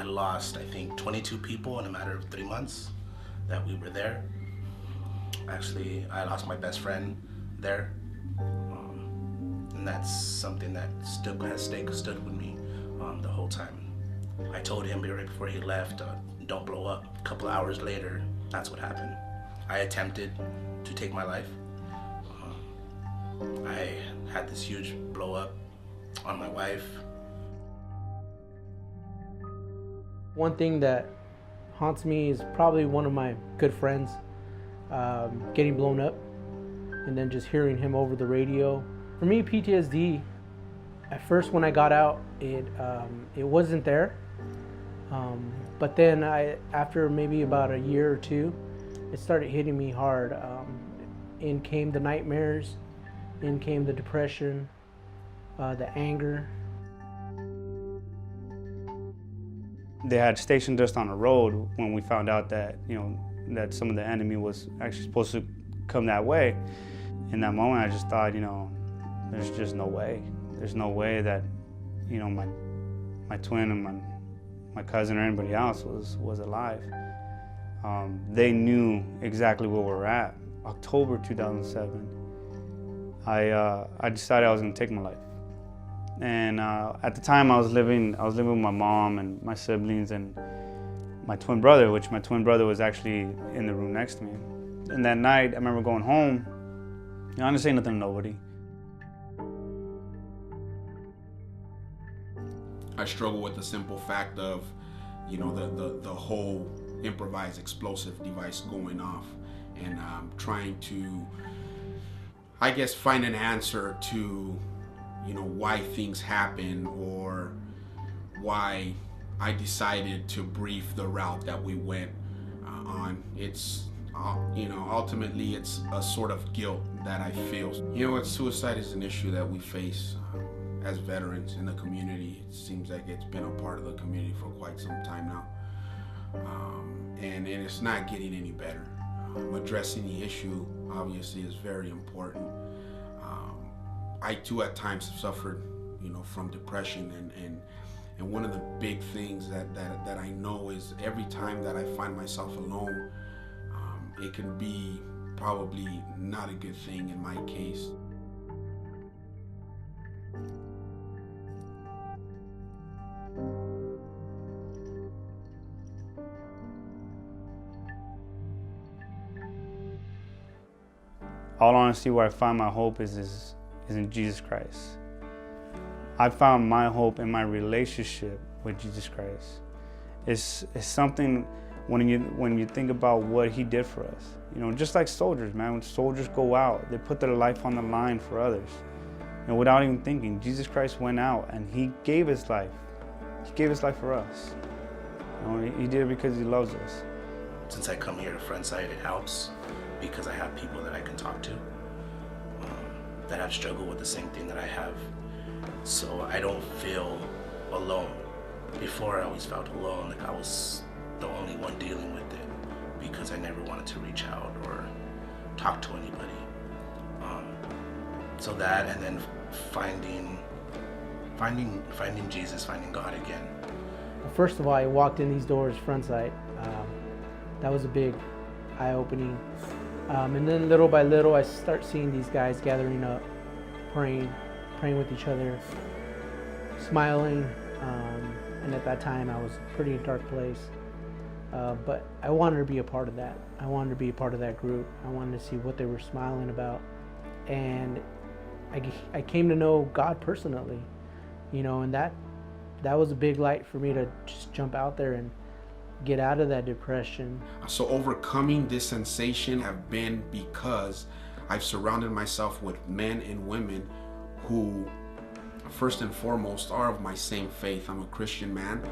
lost, I think, 22 people in a matter of 3 months that we were there. Actually, I lost my best friend there. And that's something that stood with me the whole time. I told him right before he left, don't blow up. A couple hours later, that's what happened. I attempted to take my life. I had this huge blow up on my wife. One thing that haunts me is probably one of my good friends getting blown up and then just hearing him over the radio. For me, PTSD, at first when I got out, it wasn't there. But then after maybe about a year or two, it started hitting me hard. In came the nightmares, in came the depression, the anger. They had stationed us on a road when we found out that, that some of the enemy was actually supposed to come that way. In that moment, I just thought, there's just no way. There's no way that, my twin and my cousin or anybody else was alive. They knew exactly where we were at. October 2007, I decided I was gonna take my life. And at the time I was living with my mom and my siblings and my twin brother, which my twin brother was actually in the room next to me. And that night, I remember going home, I didn't say nothing to nobody. I struggle with the simple fact of, the whole improvised explosive device going off, and trying to, I guess, find an answer to, why things happen or why I decided to brief the route that we went on. It's, ultimately it's a sort of guilt that I feel. Suicide is an issue that we face as veterans in the community. It seems like it's been a part of the community for quite some time now. And it's not getting any better. Addressing the issue obviously is very important. I too at times have suffered, from depression, and one of the big things that I know is every time that I find myself alone, it can be probably not a good thing in my case. All honesty, where I find my hope is in Jesus Christ. I found my hope in my relationship with Jesus Christ. It's something when you think about what He did for us. Just like soldiers, man. When soldiers go out, they put their life on the line for others. Without even thinking, Jesus Christ went out and He gave His life. He gave His life for us. He did it because He loves us. Since I come here to Frontsight, it helps because I have people that I can talk to that have struggled with the same thing that I have. So I don't feel alone. Before, I always felt alone, like I was the only one dealing with it because I never wanted to reach out or talk to anybody. So that, and then finding Jesus, finding God again. First of all, I walked in these doors, Frontsight. That was a big eye-opening. And then little by little, I start seeing these guys gathering up, praying with each other, smiling. And at that time, I was pretty in a dark place. But I wanted to be a part of that. I wanted to be a part of that group. I wanted to see what they were smiling about. And I came to know God personally, and that was a big light for me to just jump out there and get out of that depression. So overcoming this sensation have been because I've surrounded myself with men and women who, first and foremost, are of my same faith. I'm a Christian man.